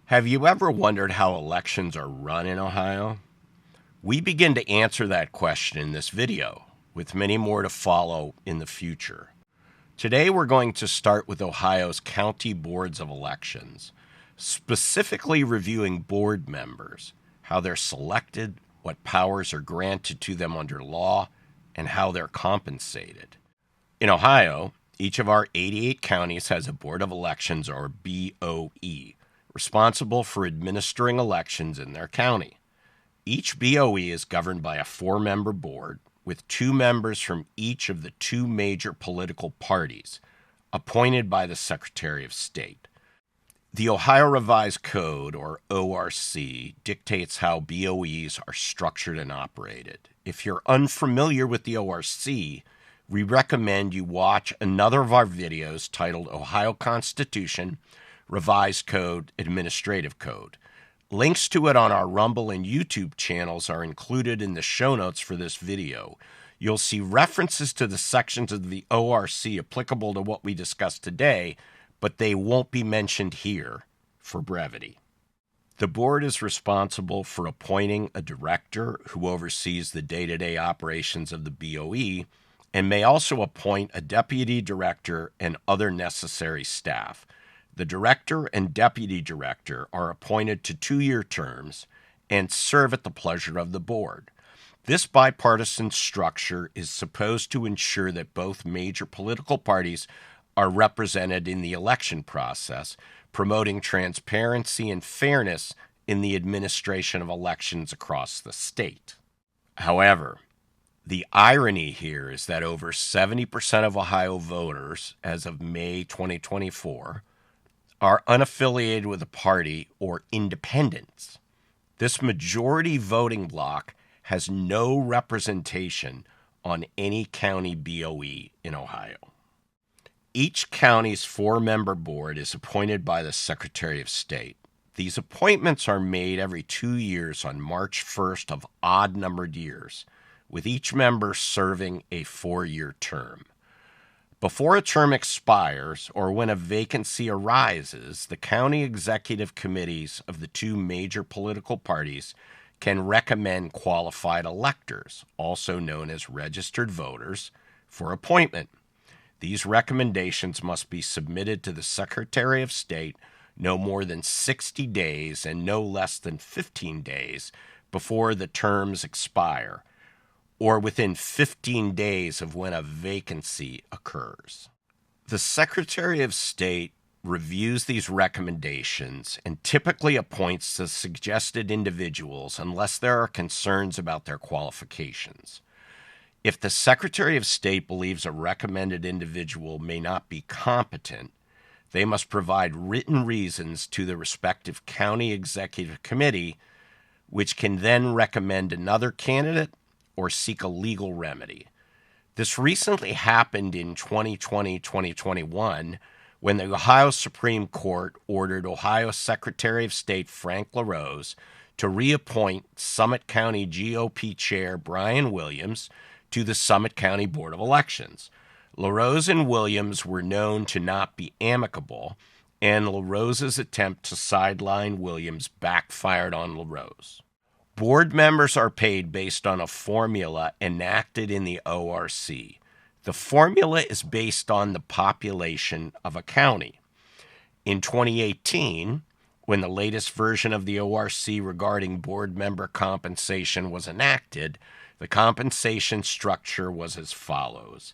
Have you ever wondered how elections are run in Ohio? We begin to answer that question in this video, with many more to follow in the future. Today we're going to start with Ohio's county boards of elections, specifically reviewing board members, how they're selected, what powers are granted to them under law, and how they're compensated. In Ohio, each of our 88 counties has a Board of Elections, or BOE, responsible for administering elections in their county. Each BOE is governed by a 4-member board with 2 members from each of the 2 major political parties, appointed by the Secretary of State. The Ohio Revised Code, or ORC, dictates how BOEs are structured and operated. If you're unfamiliar with the ORC, we recommend you watch another of our videos titled Ohio Constitution, Revised Code, Administrative Code. Links to it on our Rumble and YouTube channels are included in the show notes for this video. You'll see references to the sections of the ORC applicable to what we discussed today, but they won't be mentioned here for brevity. The board is responsible for appointing a director who oversees the day-to-day operations of the BOE and may also appoint a deputy director and other necessary staff. The director and deputy director are appointed to 2-year terms and serve at the pleasure of the board. This bipartisan structure is supposed to ensure that both major political parties are represented in the election process, promoting transparency and fairness in the administration of elections across the state. However, the irony here is that over 70% of Ohio voters, as of May 2024, are unaffiliated with a party or independents. This majority voting bloc has no representation on any county BOE in Ohio. Each county's 4-member board is appointed by the Secretary of State. These appointments are made every 2 years on March 1st of odd-numbered years, with each member serving a 4-year term. Before a term expires or when a vacancy arises, the county executive committees of the 2 major political parties can recommend qualified electors, also known as registered voters, for appointment. These recommendations must be submitted to the Secretary of State no more than 60 days and no less than 15 days before the terms expire, or within 15 days of when a vacancy occurs. The Secretary of State reviews these recommendations and typically appoints the suggested individuals unless there are concerns about their qualifications. If the Secretary of State believes a recommended individual may not be competent, they must provide written reasons to the respective county executive committee, which can then recommend another candidate or seek a legal remedy. This recently happened in 2020-2021 when the Ohio Supreme Court ordered Ohio Secretary of State Frank LaRose to reappoint Summit County GOP Chair Brian Williams to the Summit County Board of Elections. LaRose and Williams were known to not be amicable, and LaRose's attempt to sideline Williams backfired on LaRose. Board members are paid based on a formula enacted in the ORC. The formula is based on the population of a county. In 2018, when the latest version of the ORC regarding board member compensation was enacted, the compensation structure was as follows: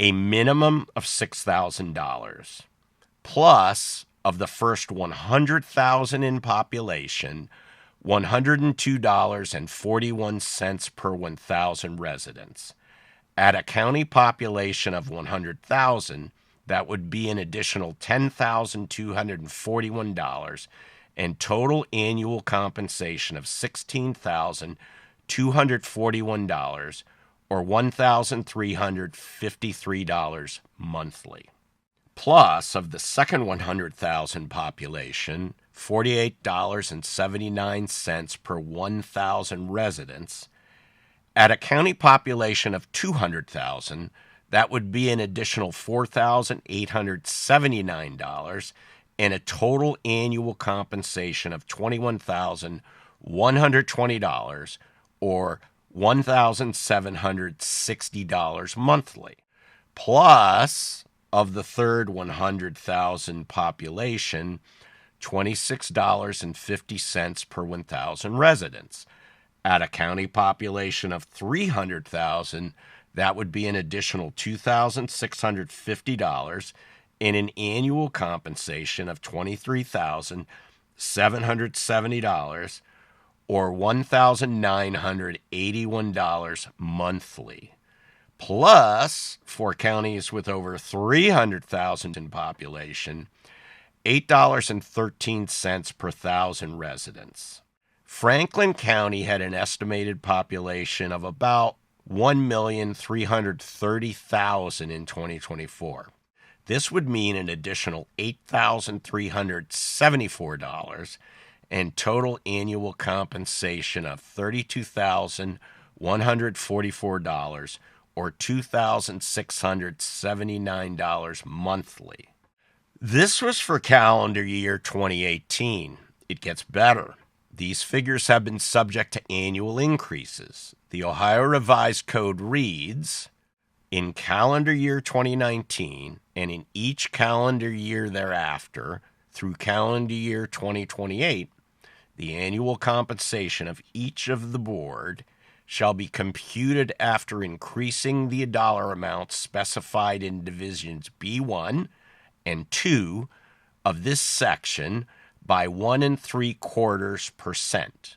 a minimum of $6,000, plus of the first $100,000 in population, $102.41 per 1,000 residents. At a county population of 100,000, that would be an additional $10,241 and total annual compensation of $16,241 or $1,353 monthly. Plus, of the second 100,000 population, $48.79 per 1,000 residents. At a county population of 200,000, that would be an additional $4,879 and a total annual compensation of $21,120 or $1,760 monthly, plus of the third 100,000 population, $26.50 per 1,000 residents. At a county population of 300,000, that would be an additional $2,650 and an annual compensation of $23,770 or $1,981 monthly. Plus, for counties with over 300,000 in population, $8.13 per 1,000 residents. Franklin County had an estimated population of about 1,330,000 in 2024. This would mean an additional $8,374 and total annual compensation of $32,144 or $2,679 monthly. This was for calendar year 2018. It gets better. These figures have been subject to annual increases. The Ohio Revised Code reads, in calendar year 2019 and in each calendar year thereafter through calendar year 2028, the annual compensation of each of the board shall be computed after increasing the dollar amounts specified in divisions B1 and 2 of this section by 1 3/4%,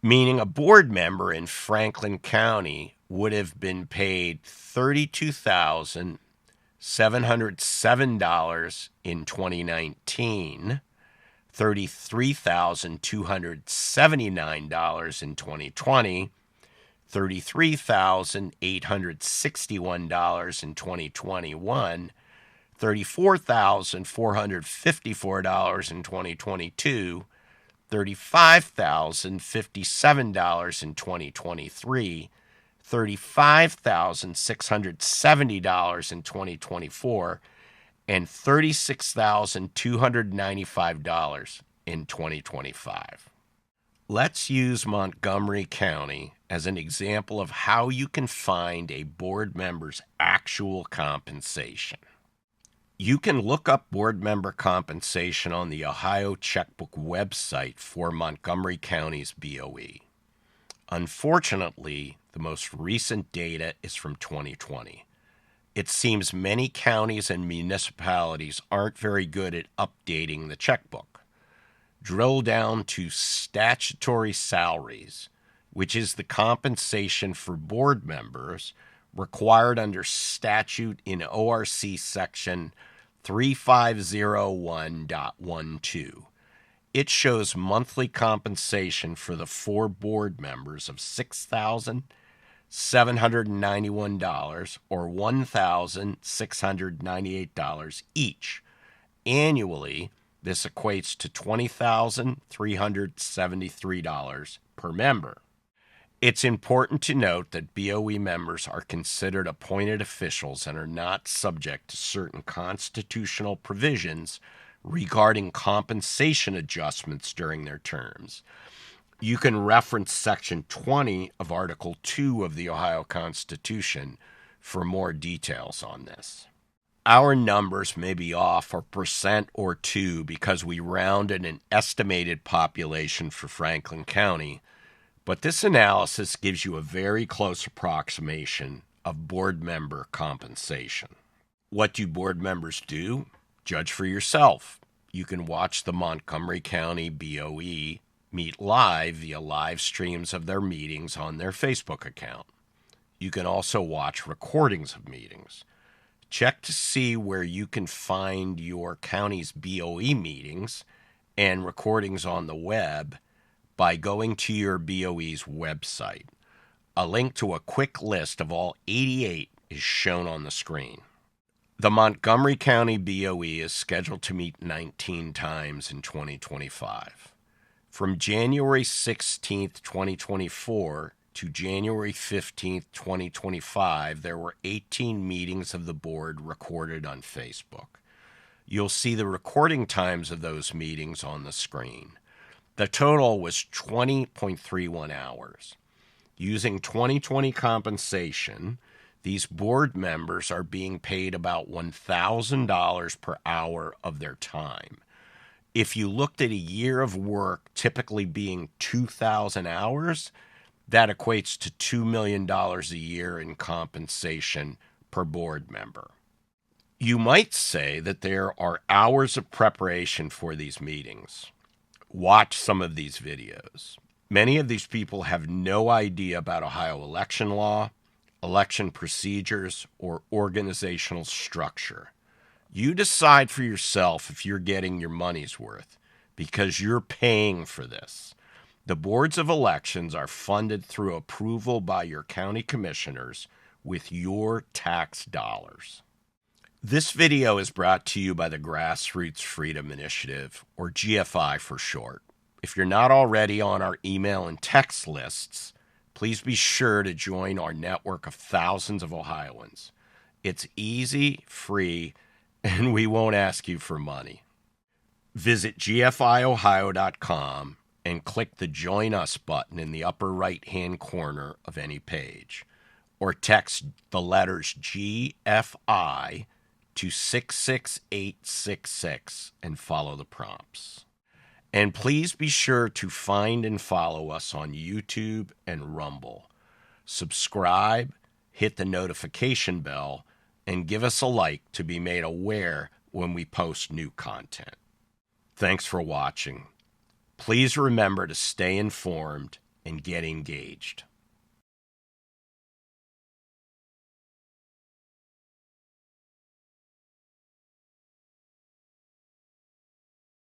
meaning a board member in Franklin County would have been paid $32,707 in 2019, $33,279 in 2020, $33,861 in 2021, $34,454 in 2022, $35,057 in 2023, $35,670 in 2024, and $36,295 in 2025. Let's use Montgomery County as an example of how you can find a board member's actual compensation. You can look up board member compensation on the Ohio Checkbook website for Montgomery County's BOE. Unfortunately, the most recent data is from 2020. It seems many counties and municipalities aren't very good at updating the checkbook. Drill down to statutory salaries, which is the compensation for board members required under statute in ORC section 3501.12. It shows monthly compensation for the 4 board members of $6,791 or $1,698 each. Annually, this equates to $20,373 per member. It's important to note that BOE members are considered appointed officials and are not subject to certain constitutional provisions regarding compensation adjustments during their terms. You can reference Section 20 of Article 2 of the Ohio Constitution for more details on this. Our numbers may be off a percent or two because we rounded an estimated population for Franklin County, but this analysis gives you a very close approximation of board member compensation. What do board members do? Judge for yourself. You can watch the Montgomery County BOE meet live via live streams of their meetings on their Facebook account. You can also watch recordings of meetings. Check to see where you can find your county's BOE meetings and recordings on the web by going to your BOE's website. A link to a quick list of all 88 is shown on the screen. The Montgomery County BOE is scheduled to meet 19 times in 2025. From January 16, 2024 to January 15, 2025, there were 18 meetings of the board recorded on Facebook. You'll see the recording times of those meetings on the screen. The total was 20.31 hours. Using 2020 compensation, these board members are being paid about $1,000 per hour of their time. If you looked at a year of work typically being 2,000 hours, that equates to $2 million a year in compensation per board member. You might say that there are hours of preparation for these meetings. Watch some of these videos. Many of these people have no idea about Ohio election law, election procedures, or organizational structure. You decide for yourself if you're getting your money's worth, because you're paying for this. The boards of elections are funded through approval by your county commissioners with your tax dollars. This video is brought to you by the Grassroots Freedom Initiative, or GFI for short. If you're not already on our email and text lists, please be sure to join our network of thousands of Ohioans. It's easy, free, and we won't ask you for money. Visit gfiohio.com and click the Join Us button in the upper right-hand corner of any page, or text the letters GFI to 66866 and follow the prompts. And please be sure to find and follow us on YouTube and Rumble. Subscribe, hit the notification bell, and give us a like to be made aware when we post new content. Thanks for watching. Please remember to stay informed and get engaged.